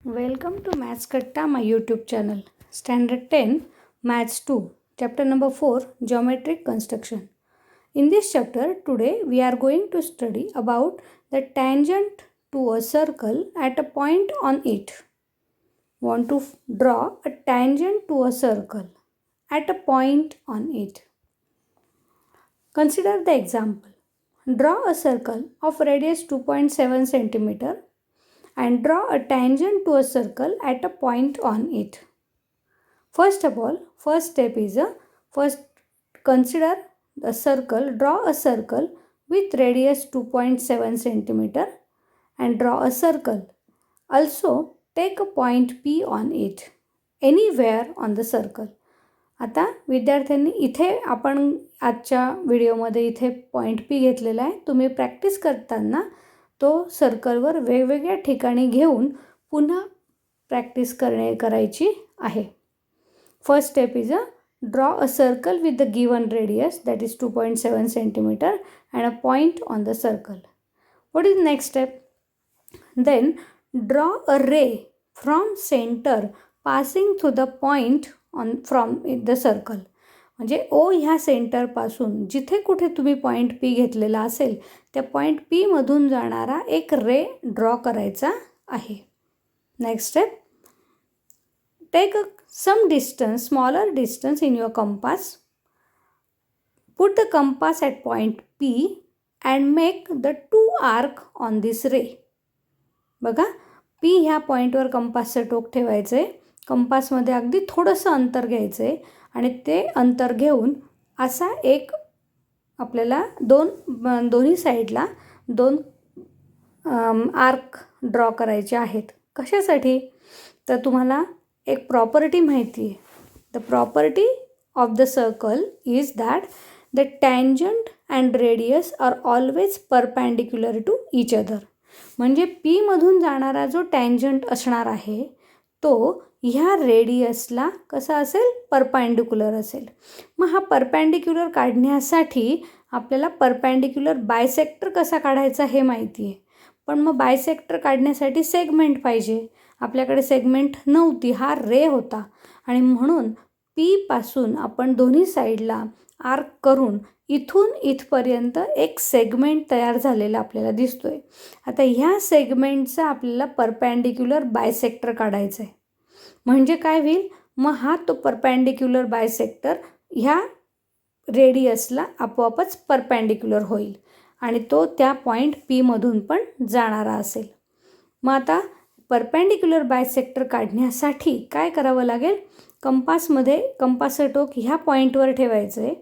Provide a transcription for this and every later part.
Welcome to Maths Katta, my YouTube channel. Standard 10, Maths 2, Chapter number 4, Geometric Construction. In this chapter, today we are going to study about the tangent to a circle at a point on it. Want to draw a tangent to a circle at a point on it. Consider the example. Draw a circle of radius 2.7 cm and draw a tangent to a circle at a point on it. First of all, first step is consider the circle, draw a circle with radius 2.7 cm and draw a circle. Also, take a point P on it, anywhere on the circle. आता विद्यार्थ्यांनी इथे आपण आजच्या व्हिडिओमध्ये इथे point P घेतलेला आहे. तुम्ही प्रॅक्टिस करताना तो सर्कलवर वेगवेगळ्या ठिकाणी घेऊन पुन्हा प्रॅक्टिस करायची आहे. First step is draw a circle with the given radius that is 2.7 cm and a point on the circle. What is next step? Then draw a ray from centre passing through the point from the circle. म्हणजे O ह्या सेंटरपासून जिथे कुठे तुम्ही point P घेतलेला असेल त्या point पीमधून जाणारा एक रे ड्रॉ करायचा आहे. Next step, take some distance, smaller distance in your compass. Put the compass at point p and make the 2 arc on this ray. बघा, पी ह्या पॉईंटवर कंपासचं टोक ठेवायचं आहे. कंपासमध्ये अगदी थोडंसं अंतर घ्यायचं आहे आणि ते अंतर घेऊन असा एक आपल्याला दोन्ही साईडला 2 आर्क ड्रॉ करायचे आहेत. कशासाठी? तर तुम्हाला एक प्रॉपर्टी माहिती आहे. The property of the circle is that the tangent and radius are always perpendicular to each other. म्हणजे पीमधून जाणारा जो टँजंट असणार आहे तो ह्या रेडियसला कसा असेल? परपॅन्डिक्युलर असेल. मग हा परपॅन्डिक्युलर काढण्यासाठी आपल्याला परपॅन्डिक्युलर बायसेक्टर कसा काढायचा हे माहिती आहे. पण मग बायसेक्टर काढण्यासाठी सेगमेंट पाहिजे. आपल्याकडे सेगमेंट नव्हती, हा रे होता आणि म्हणून पीपासून आपण दोन्ही साईडला आर्क करून इथून इथपर्यंत एक सेगमेंट तयार झालेला आपल्याला दिसतो आहे. आता ह्या सेगमेंटचा आपल्याला परपॅन्डिक्युलर बायसेक्टर काढायचं आहे. म्हणजे काय होईल? मग हा तो परपॅन्डिक्युलर बायसेक्टर ह्या रेडियसला आपोआपच परपॅन्डिक्युलर होईल आणि तो त्या पॉईंट पीमधून पण जाणारा असेल. मग आता परपॅन्डिक्युलर बायसेक्टर काढण्यासाठी काय करावं लागेल? कंपासचं टोक ह्या पॉईंटवर ठेवायचं आहे.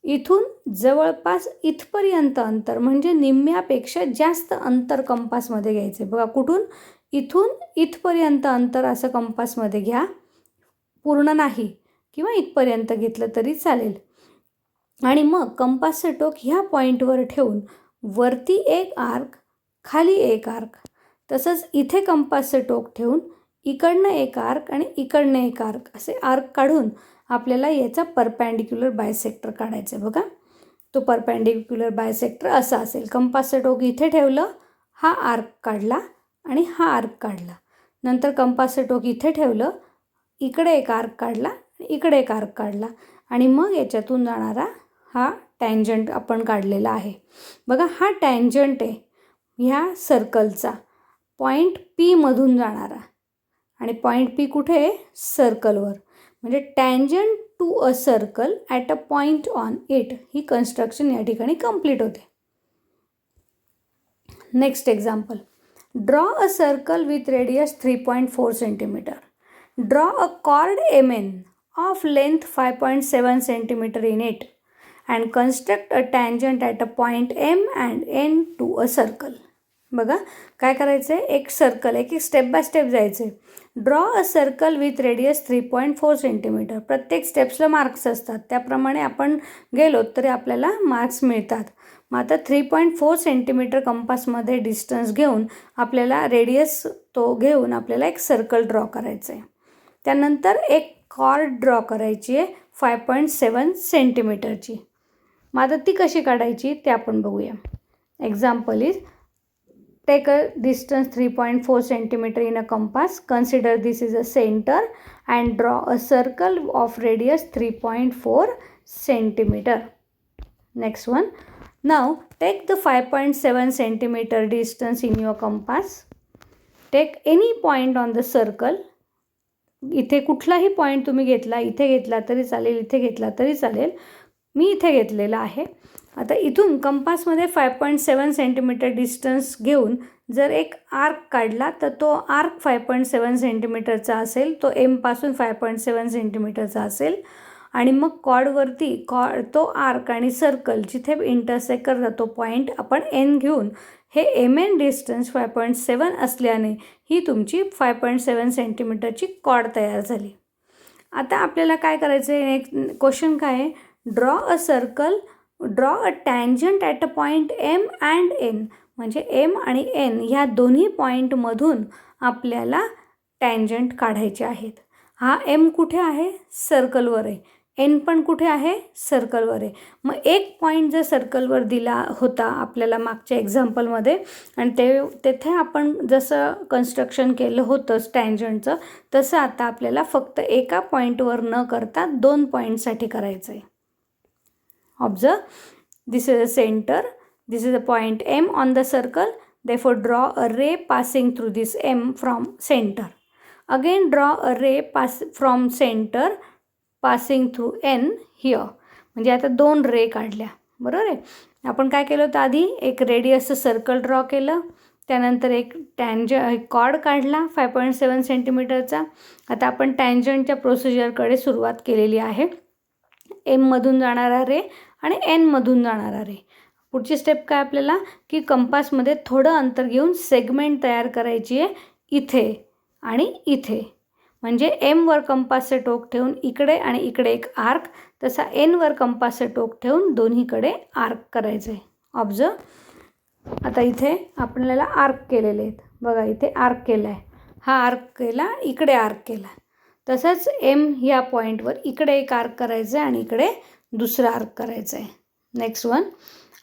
इथून जवळपास इथपर्यंत अंतर म्हणजे निम्म्यापेक्षा जास्त अंतर कंपासमध्ये घ्यायचं आहे. बघा, कुठून? इथून इथपर्यंत अंतर असं कंपासमध्ये घ्या. पूर्ण नाही किंवा इथपर्यंत घेतलं तरी चालेल. आणि मग कंपासचं टोक ह्या पॉईंटवर ठेवून वरती एक आर्क, खाली एक आर्क, तसंच इथे कंपासचं टोक ठेवून इकडनं एक आर्क आणि इकडनं एक आर्क असे आर्क काढून आपल्याला याचा परपॅन्डिक्युलर बायसेक्टर काढायचं आहे. बघा, तो परपॅन्डिक्युलर बायसेक्टर असा असेल. कंपासचं टोक इथे ठेवलं, हा आर्क काढला आणि हा आर्क काढला. नंतर कंपासचं टोक इथे ठेवलं, इकडे एक आर्क काढला आणि इकडे एक आर्क काढला आणि मग याच्यातून जाणारा हा टँजंट आपण काढलेला आहे. बघा, हा टँजंट आहे ह्या सर्कलचा, पॉईंट पीमधून जाणारा. आणि पॉईंट पी कुठे आहे? सर्कलवर. म्हणजे tangent to a circle at a point on it ही कन्स्ट्रक्शन या ठिकाणी कंप्लीट होते. Next example, draw a circle with radius 3.4 cm. Draw a chord MN of length 5.7 cm in it and construct a tangent at a point M and N to a circle. बघा, काय करायचं आहे? एक circle, एक step by step जायचं आहे. Draw a circle with radius 3.4 cm. प्रत्येक स्टेप्सला marks असतात, त्याप्रमाणे आपण गेलो तरी आपल्याला मार्क्स मिळतात. मग आता 3.4 cm कंपासमध्ये डिस्टन्स घेऊन आपल्याला रेडियस तो घेऊन आपल्याला एक सर्कल ड्रॉ करायचं आहे. त्यानंतर एक कॉर्ड ड्रॉ करायची आहे 5.7 cm. मग आता ती कशी काढायची ते आपण बघूया. Example is take a distance 3.4 centimeter in a compass. Consider this is a center and draw a circle of radius 3.4 centimeter. Next one. Now take the 5.7 centimeter distance in your compass. Take any point on the circle. इथे कुठलाही point तुम्ही घेतला, इथे घेतला तरी चालेल, इथे घेतला तरी चालेल. मी इथे घेतलेला आहे. आता इथून कंपासमध्ये 5.7 सेंटीमीटर डिस्टन्स घेऊन जर एक आर्क काढला तर तो आर्क 5.7 सेंटीमीटरचा असेल, तो एमपासून 5.7 सेंटीमीटरचा असेल. आणि मग कॉर्डवरती तो आर्क आणि सर्कल जिथे इंटरसेक्ट करतात तो पॉईंट आपण एन घेऊन हे एम एन डिस्टन्स 5.7 असल्याने ही तुमची 5.7 सेंटीमीटरची कॉर्ड तयार झाली. आता आपल्याला काय करायचं आहे, नेक्स्ट क्वेश्चन काय आहे, draw a circle, draw a tangent at a point M and N. म्हणजे एम आणि एन ह्या दोन्ही पॉईंटमधून आपल्याला टँजंट काढायचे आहेत. हा एम कुठे आहे, सर्कलवर आहे. एन पण कुठे आहे, सर्कलवर आहे. मग एक पॉईंट जर सर्कलवर दिला होता आपल्याला मागच्या एक्झाम्पलमध्ये आणि तेथे आपण जसं कन्स्ट्रक्शन केलं होतं टँजंटचं, तसं आता आपल्याला फक्त एका पॉईंटवर न करता 2 पॉईंटसाठी करायचं आहे. Observe, this is a centre, this is a point M on the circle. therefore draw a ray passing through this M from center. Again draw a ray from center passing through N here. म्हणजे आता 2 रे काढल्या, बरोबर आहे. आपण काय केलं होतं आधी, एक रेडियसचं सर्कल ड्रॉ केलं, त्यानंतर एक कॉर्ड काढला 5.7 सेंटीमीटरचा. आता आपण टँजंटच्या प्रोसिजरकडे सुरुवात केलेली आहे. एममधून जाणारा रे आणि एनमधून जाणारा रे. पुढची स्टेप काय आपल्याला, की कंपासमध्ये थोडं अंतर घेऊन सेगमेंट तयार करायची आहे इथे आणि इथे. म्हणजे एमवर कंपासचं टोक ठेवून इकडे आणि इकडे एक आर्क, तसा एनवर कंपासचं टोक ठेवून दोन्हीकडे आर्क करायचं आहे. ऑब्झर्व, आता इथे आपल्याला आर्क केलेले आहेत बघा, इथे आर्क केला आहे, हा आर्क केला, इकडे आर्क केला. तसंच एम ह्या पॉईंटवर इकडे एक आर्क करायचं आहे आणि इकडे दुसरा आर्क करायचं आहे. Next one.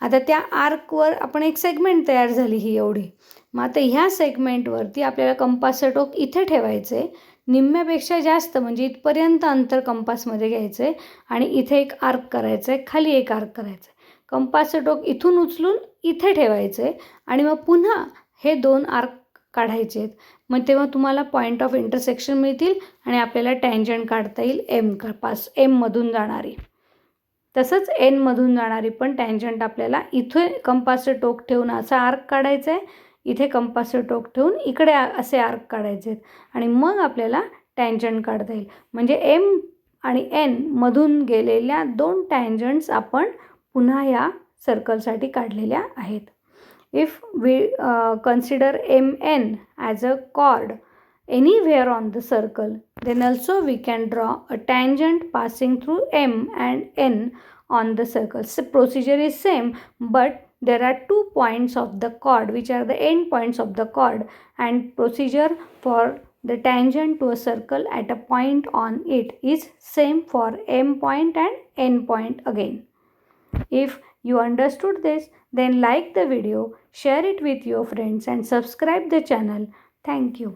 आता त्या आर्कवर आपण एक सेगमेंट तयार झाली ही एवढी. मग आता ह्या सेगमेंटवरती आपल्याला कंपासचं टोक इथे ठेवायचं आहे, निम्म्यापेक्षा जास्त म्हणजे इथपर्यंत अंतर कंपासमध्ये घ्यायचं आहे आणि इथे एक आर्क करायचं आहे, खाली एक आर्क करायचं आहे. कंपासचं टोक इथून उचलून इथे ठेवायचं आहे आणि मग पुन्हा हे 2 आर्क काढायचे आहेत. मग तेव्हा तुम्हाला पॉईंट ऑफ इंटरसेक्शन मिळतील आणि आपल्याला टँजंट काढता येईल एममधून जाणारी. तसंच एनमधून जाणारी पण टँजंट आपल्याला इथे कंपासचं टोक ठेवून असा आर्क काढायचं आहे, इथे कंपासचं टोक ठेवून इकडे असे आर्क काढायचे आहेत आणि मग आपल्याला टँजंट काढता येईल. म्हणजे एम आणि एनमधून गेलेल्या 2 टँजंट्स आपण पुन्हा ह्या सर्कलसाठी काढलेल्या आहेत. If we consider M N as a chord anywhere on the circle, then also we can draw a tangent passing through M and N on the circle. So procedure is same, but there are 2 points of the chord which are the end points of the chord, and procedure for the tangent to a circle at a point on it is same for M point and N point again. If you understood this, then like the video, share it with your friends and subscribe the channel. Thank you.